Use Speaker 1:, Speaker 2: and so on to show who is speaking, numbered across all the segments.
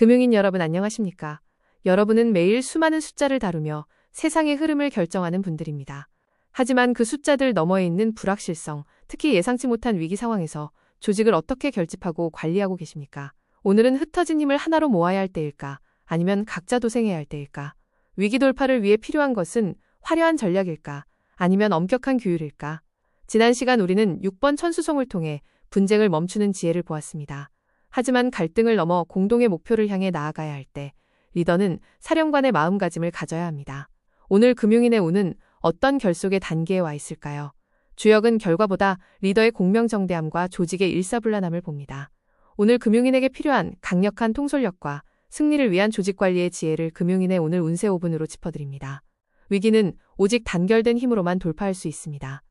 Speaker 1: 금융인 여러분 안녕하십니까? 여러분은 매일 수많은 숫자를 다루며 세상의 흐름을 결정하는 분들입니다. 하지만 그 숫자들 너머에 있는 불확실성, 특히 예상치 못한 위기 상황에서 조직을 어떻게 결집하고 관리하고 계십니까? 오늘은 흩어진 힘을 하나로 모아야 할 때일까? 아니면 각자 도생해야 할 때일까? 위기 돌파를 위해 필요한 것은 화려한 전략일까? 아니면 엄격한 규율일까? 지난 시간 우리는 6번 천수성을 통해 분쟁을 멈추는 지혜를 보았습니다. 하지만 갈등을 넘어 공동의 목표를 향해 나아가야 할 때 리더는 사령관의 마음가짐을 가져야 합니다. 오늘 금융인의 운은 어떤 결속의 단계에 와 있을까요? 주역은 결과보다 리더의 공명정대함과 조직의 일사불란함을 봅니다. 오늘 금융인에게 필요한 강력한 통솔력과 승리를 위한 조직관리의 지혜를 금융인의 오늘 운세 5분으로 짚어드립니다. 위기는 오직 단결된 힘으로만 돌파할 수 있습니다.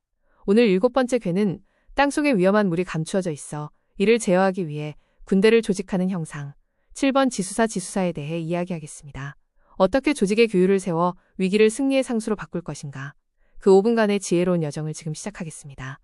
Speaker 1: 오늘 7번째 궤는 땅속에 위험한 물이 감추어져 있어 이를 제어하기 위해 군대를 조직하는 형상, 7번 지수사에 대해 이야기하겠습니다. 어떻게 조직의 규율을 세워 위기를 승리의 상수로 바꿀 것인가? 그 5분간의 지혜로운 여정을 지금 시작하겠습니다.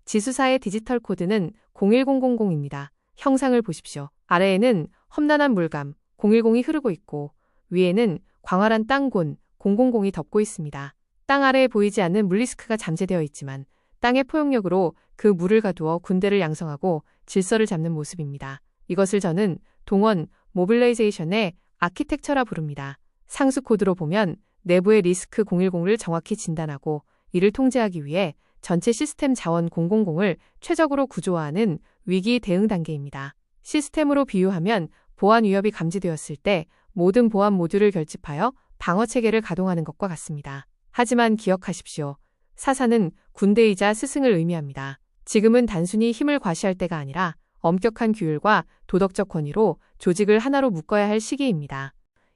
Speaker 1: 지수사의 디지털 코드는 01000입니다. 형상을 보십시오. 아래에는 험난한 물감, 010이 흐르고 있고 위에는 광활한 땅곤, 000이 덮고 있습니다. 땅 아래에 보이지 않는 물리스크가 잠재되어 있지만 땅의 포용력으로 그 물을 가두어 군대를 양성하고 질서를 잡는 모습입니다. 이것을 저는 동원 모빌라이제이션의 아키텍처라 부릅니다. 상수 코드로 보면 내부의 리스크 010을 정확히 진단하고 이를 통제하기 위해 전체 시스템 자원 000을 최적으로 구조화하는 위기 대응 단계입니다. 시스템으로 비유하면 보안 위협이 감지되었을 때 모든 보안 모듈을 결집하여 방어 체계를 가동하는 것과 같습니다. 하지만 기억하십시오. 사사는 군대이자 스승을 의미합니다. 지금은 단순히 힘을 과시할 때가 아니라 엄격한 규율과 도덕적 권위로 조직을 하나로 묶어야 할 시기입니다.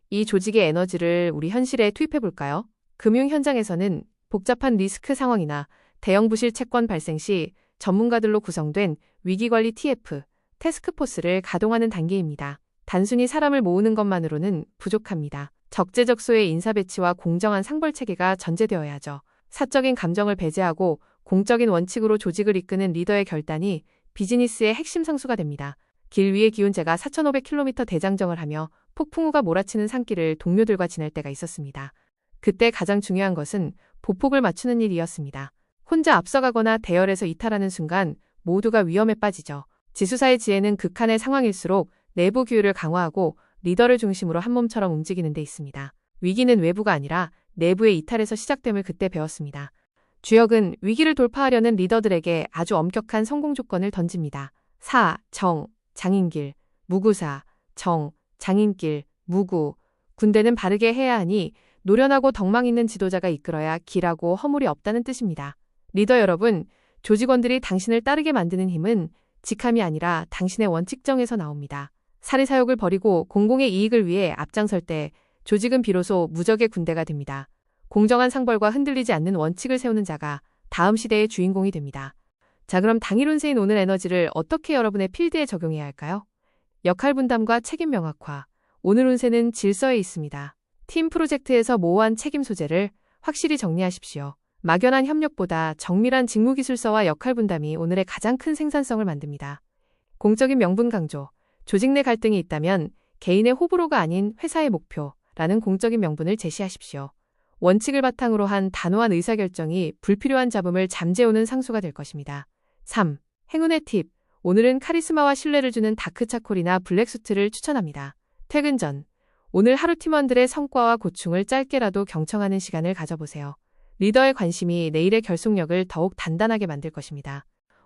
Speaker 1: 이 조직의 에너지를 우리 현실에 투입해볼까요? 금융 현장에서는 복잡한 리스크 상황이나 대형 부실 채권 발생 시 전문가들로 구성된 위기관리 TF, 태스크포스를 가동하는 단계입니다. 단순히 사람을 모으는 것만으로는 부족합니다. 적재적소의 인사 배치와 공정한 상벌 체계가 전제되어야 하죠. 사적인 감정을 배제하고 공적인 원칙으로 조직을 이끄는 리더의 결단이 비즈니스의 핵심 상수가 됩니다. 길 위의 기운제가 4,500km 대장정을 하며 폭풍우가 몰아치는 산길을 동료들과 지날 때가 있었습니다. 그때 가장 중요한 것은 보폭을 맞추는 일이었습니다. 혼자 앞서가거나 대열에서 이탈하는 순간 모두가 위험에 빠지죠. 지수사의 지혜는 극한의 상황일수록 내부 규율을 강화하고 리더를 중심으로 한 몸처럼 움직이는 데 있습니다. 위기는 외부가 아니라 내부의 이탈에서 시작됨을 그때 배웠습니다. 주역은 위기를 돌파하려는 리더들에게 아주 엄격한 성공 조건을 던집니다. 사, 정, 장인길, 무구사, 정, 장인길, 무구. 군대는 바르게 해야 하니 노련하고 덕망 있는 지도자가 이끌어야 길하고 허물이 없다는 뜻입니다. 리더 여러분, 조직원들이 당신을 따르게 만드는 힘은 직함이 아니라 당신의 원칙정에서 나옵니다. 사리사욕을 버리고 공공의 이익을 위해 앞장설 때 조직은 비로소 무적의 군대가 됩니다. 공정한 상벌과 흔들리지 않는 원칙을 세우는 자가 다음 시대의 주인공이 됩니다. 자, 그럼 당일 운세인 오늘 에너지를 어떻게 여러분의 필드에 적용해야 할까요? 역할 분담과 책임 명확화. 오늘 운세는 질서에 있습니다. 팀 프로젝트에서 모호한 책임 소재를 확실히 정리하십시오. 막연한 협력보다 정밀한 직무기술서와 역할 분담이 오늘의 가장 큰 생산성을 만듭니다. 공적인 명분 강조. 조직 내 갈등이 있다면 개인의 호불호가 아닌 회사의 목표라는 공적인 명분을 제시하십시오. 원칙을 바탕으로 한 단호한 의사결정이 불필요한 잡음을 잠재우는 상수가 될 것입니다. 3. 행운의 팁. 오늘은 카리스마와 신뢰를 주는 다크차콜이나 블랙수트를 추천합니다. 퇴근 전. 오늘 하루 팀원들의 성과와 고충을 짧게라도 경청하는 시간을 가져보세요. 리더의 관심이 내일의 결속력을 더욱 단단하게 만들 것입니다.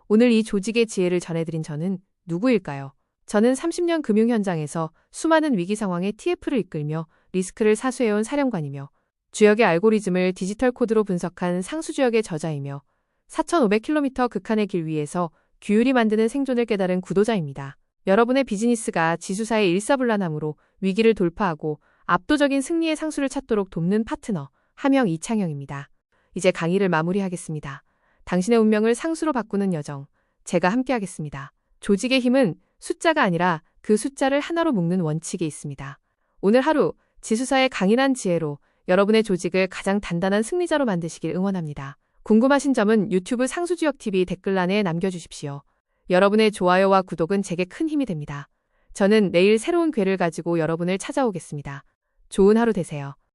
Speaker 1: 오늘 이 조직의 지혜를 전해드린 저는 누구일까요? 저는 30년 금융 현장에서 수많은 위기 상황에 TF를 이끌며 리스크를 사수해온 사령관이며 주역의 알고리즘을 디지털 코드로 분석한 상수주역의 저자이며 4,500km 극한의 길 위에서 규율이 만드는 생존을 깨달은 구도자입니다. 여러분의 비즈니스가 지수사의 일사불란함으로 위기를 돌파하고 압도적인 승리의 상수를 찾도록 돕는 파트너, 하명 이창영입니다. 이제 강의를 마무리하겠습니다. 당신의 운명을 상수로 바꾸는 여정, 제가 함께하겠습니다. 조직의 힘은 숫자가 아니라 그 숫자를 하나로 묶는 원칙에 있습니다. 오늘 하루 지수사의 강인한 지혜로 여러분의 조직을 가장 단단한 승리자로 만드시길 응원합니다. 궁금하신 점은 유튜브 상수주역TV 댓글란에 남겨주십시오. 여러분의 좋아요와 구독은 제게 큰 힘이 됩니다. 저는 내일 새로운 괴를 가지고 여러분을 찾아오겠습니다. 좋은 하루 되세요.